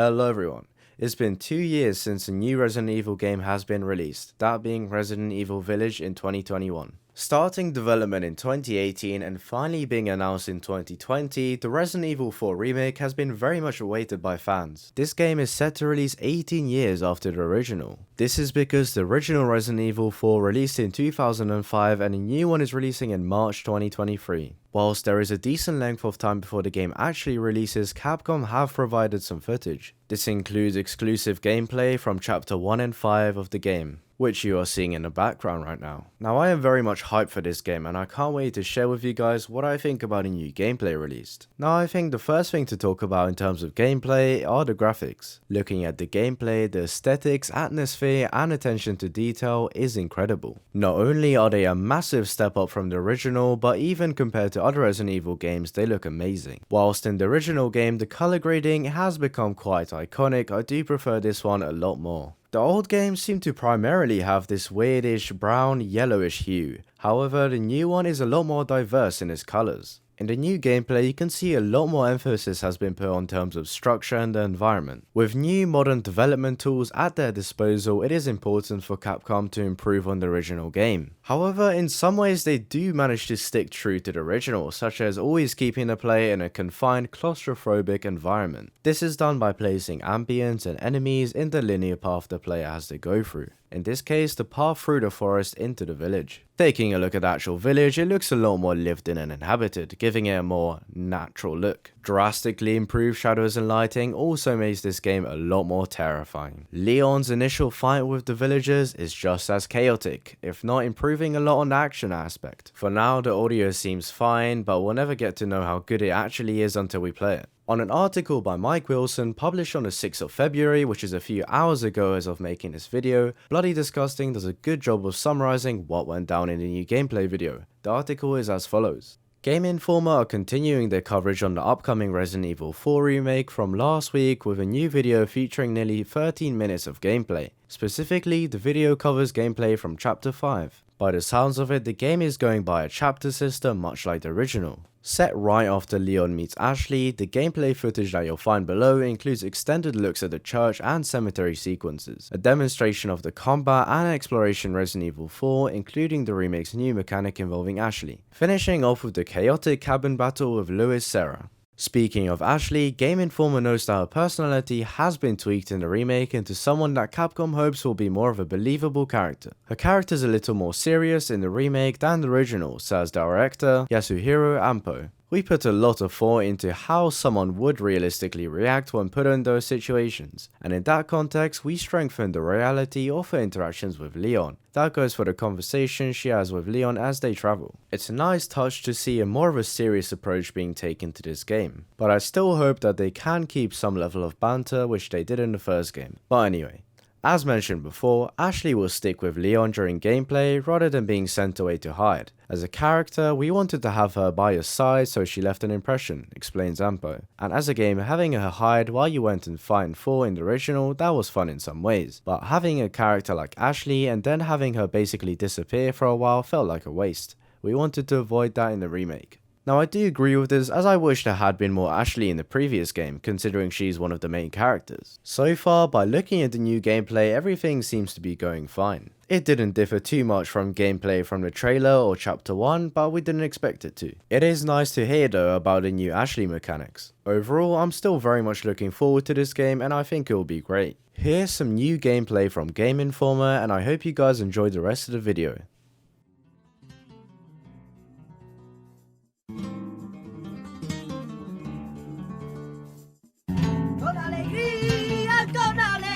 Hello everyone. It's been 2 years since a new Resident Evil game has been released, that being Resident Evil Village in 2021. Starting development in 2018 and finally being announced in 2020, the Resident Evil 4 Remake has been very much awaited by fans. This game is set to release 18 years after the original. This is because the original Resident Evil 4 released in 2005 and a new one is releasing in March 2023. Whilst there is a decent length of time before the game actually releases, Capcom have provided some footage. This includes exclusive gameplay from Chapter 1 and 5 of the game, which you are seeing in the background right now. Now I am very much hyped for this game and I can't wait to share with you guys what I think about a new gameplay released. Now I think the first thing to talk about in terms of gameplay are the graphics. Looking at the gameplay, the aesthetics, atmosphere and attention to detail is incredible. Not only are they a massive step up from the original, but even compared to other Resident Evil games they look amazing. Whilst in the original game the color grading has become quite iconic, I do prefer this one a lot more. The old games seem to primarily have this weirdish brown yellowish hue, however the new one is a lot more diverse in its colours. In the new gameplay you can see a lot more emphasis has been put on terms of structure and the environment. With new modern development tools at their disposal, it is important for Capcom to improve on the original game. However, in some ways they do manage to stick true to the original, such as always keeping the player in a confined claustrophobic environment. This is done by placing ambience and enemies in the linear path the player has to go through. In this case, the path through the forest into the village. Taking a look at the actual village, it looks a lot more lived in and inhabited, giving it a more natural look. Drastically improved shadows and lighting also makes this game a lot more terrifying. Leon's initial fight with the villagers is just as chaotic, if not improving a lot on the action aspect. For now, the audio seems fine, but we'll never get to know how good it actually is until we play it. On an article by Mike Wilson published on the 6th of February, which is a few hours ago as of making this video, Bloody Disgusting does a good job of summarizing what went down in the new gameplay video. The article is as follows. Game Informer are continuing their coverage on the upcoming Resident Evil 4 remake from last week with a new video featuring nearly 13 minutes of gameplay. Specifically, the video covers gameplay from Chapter 5. By the sounds of it, the game is going by a chapter system much like the original. Set right after Leon meets Ashley, the gameplay footage that you'll find below includes extended looks at the church and cemetery sequences, a demonstration of the combat and exploration Resident Evil 4, including the remake's new mechanic involving Ashley, finishing off with the chaotic cabin battle with Louis Serra. Speaking of Ashley, Game Informer notes that her personality has been tweaked in the remake into someone that Capcom hopes will be more of a believable character. Her character is a little more serious in the remake than the original, says director Yasuhiro Ampo. We put a lot of thought into how someone would realistically react when put in those situations, and in that context we strengthened the reality of her interactions with Leon. That goes for the conversation she has with Leon as they travel. It's a nice touch to see a more of a serious approach being taken to this game, but I still hope that they can keep some level of banter which they did in the first game. But anyway. As mentioned before, Ashley will stick with Leon during gameplay rather than being sent away to hide. As a character, we wanted to have her by your side so she left an impression, explains Ampo. And as a game, having her hide while you went and fight 4 in the original, that was fun in some ways. But having a character like Ashley and then having her basically disappear for a while felt like a waste. We wanted to avoid that in the remake. Now I do agree with this, as I wish there had been more Ashley in the previous game, considering she's one of the main characters. So far, by looking at the new gameplay, everything seems to be going fine. It didn't differ too much from gameplay from the trailer or Chapter 1, but we didn't expect it to. It is nice to hear though about the new Ashley mechanics. Overall, I'm still very much looking forward to this game and I think it will be great. Here's some new gameplay from Game Informer and I hope you guys enjoyed the rest of the video. Con alegría. Con alegría.